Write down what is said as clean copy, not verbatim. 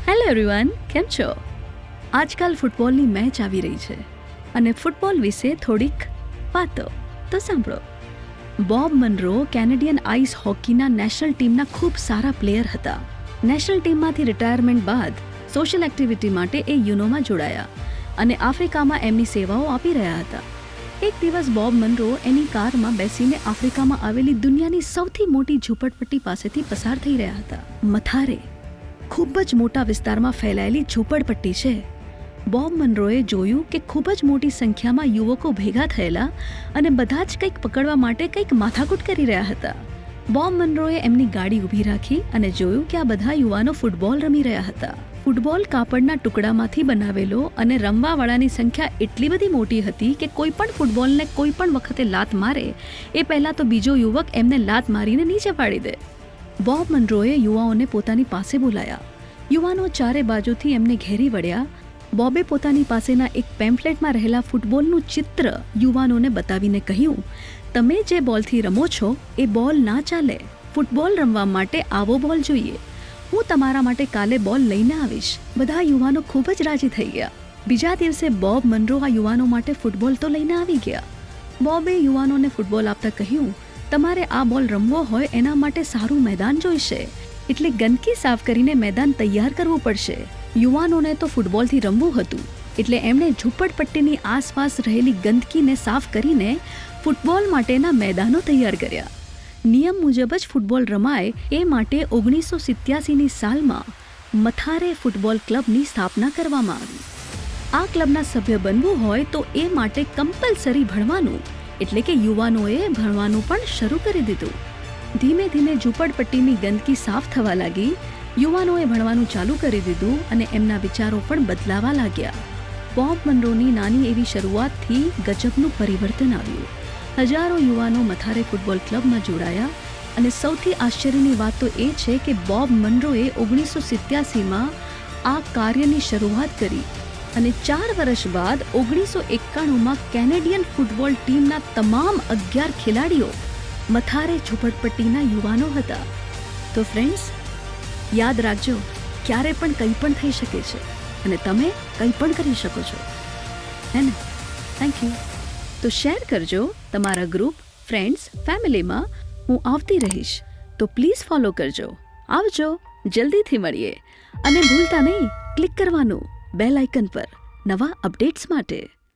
Hello everyone, કેમ છો? આજકાલ ફૂટબોલની મેચ આવી રહી છે અને ફૂટબોલ વિશે થોડીક વાતો તો સાંભળો. Bob Monroe Canadian ice હોકીના national ટીમના ખૂબ સારા પ્લેયર હતા. નેશનલ ટીમમાંથી રિટાયરમેન્ટ બાદ સોશિયલ એક્ટિવિટી માટે એ યુનોમાં જોડાયા અને આફ્રિકામાં એમની સેવાઓ આપી રહ્યા હતા. એક દિવસ બોબ મનરો એની કારમાં બેસીને આફ્રિકામાં આવેલી દુનિયાની સૌથી મોટી ઝૂંપડપટ્ટી પાસેથી પસાર થઈ રહ્યા હતા. મથારે ખૂબ જ મોટા વિસ્તારમાં ફેલાયેલી ઝૂંપડપટ્ટી છે. બોબ મનરોએ જોયું કે ખૂબ જ મોટી સંખ્યામાં યુવકો ભેગા થયેલા અને બધા જ કંઈક પકડવા માટે કંઈક માથાકૂટ કરી રહ્યા હતા. બોબ મનરોએ એમની ગાડી ઊભી રાખી અને જોયું કે આ બધા યુવાનો ફૂટબોલ રમી રહ્યા હતા. ફૂટબોલ કાપડના ટુકડામાંથી બનાવેલો અને રમવાવાળાની સંખ્યા એટલી બધી મોટી હતી કે કોઈ પણ ફૂટબોલને કોઈ પણ વખતે લાત મારે એ પહેલાં તો બીજો યુવક એમને લાત મારીને નીચે પાડી દે. બોબ મનરોએ યુવાઓને પોતાની પાસે બોલાયા. યુવાનો ચારે બાજુથી એમને ઘેરી વળ્યા. બોબે પોતાની પાસેના એક પેમ્ફલેટમાં રહેલા ફૂટબોલનું ચિત્ર યુવાનોને બતાવીને કહ્યું, તમે જે બોલથી રમો છો એ બોલ ના ચાલે. ફૂટબોલ રમવા માટે આવો બોલ જોઈએ. હું તમારા માટે કાલે બોલ લઈને આવીશ. બધા યુવાનો ખૂબ જ રાજી થઈ ગયા. બીજા દિવસે બોબ મનરો આ યુવાનો માટે ફૂટબોલ તો લઈને આવી ગયા. બોબે યુવાનોને ફૂટબોલ આપતા કહ્યું, તમારે આ બોલ રમવો હોય એના માટે સારું મેદાન જોઈશે, એટલે ગંદકી સાફ કરીને મેદાન તૈયાર કરવું પડશે. યુવાનોને તો ફૂટબોલથી રમવું હતું, એટલે એમણે ઝૂંપડપટ્ટીની આસપાસ રહેલી ગંદકીને સાફ કરીને ફૂટબોલ માટેના મેદાનો તૈયાર કર્યા. નિયમ મુજબ જ ફૂટબોલ રમાય એ માટે 1987ની સાલમાં મથારે ફૂટબોલ ક્લબની સ્થાપના કરવામાં આવી. આ ક્લબના સભ્ય બનવું હોય તો એ માટે કમ્પલસરી ભણવાનું, એટલે કે યુવાનોએ ભણવાનું પણ શરૂ કરી દીધું. ધીમે ધીમે ઝૂંપડપટ્ટીની ગંદકી સાફ થવા લાગી. યુવાનોએ ભણવાનું ચાલુ કરી દીધું અને એમના વિચારો પણ બદલાવા લાગ્યા. બોબ મનરોની નાની એવી શરૂઆતથી ગજબનું પરિવર્તન આવ્યું. હજારો યુવાનો મથારે ફૂટબોલ ક્લબમાં જોડાયા અને સૌથી આશ્ચર્યની વાત તો એ છે કે બોબ મનરોએ 1987માં આ કાર્યની શરૂઆત કરી અને 4 વર્ષ બાદ 1991માં કેનેડિયન ફૂટબોલ ટીમના તમામ 11 ખેલાડીઓ મથારે ઝૂંપડપટ્ટીના યુવાનો હતા. તો ફ્રેન્ડ્સ, યાદ રાખજો, ક્યારે પણ કંઈ પણ થઈ શકે છે અને તમે કંઈ પણ કરી શકો છો, હે ને? Thank you. તો શેર કરજો તમારા ગ્રુપ, ફ્રેન્ડ્સ, ફેમિલીમાં. હું આવતી રહીશ, તો પ્લીઝ ફોલો કરજો. આવજો, જલ્દીથી મળીએ. અને ભૂલતા નહીં ક્લિક કરવાનું બેલ આઇકન પર નવા અપડેટ્સ માટે.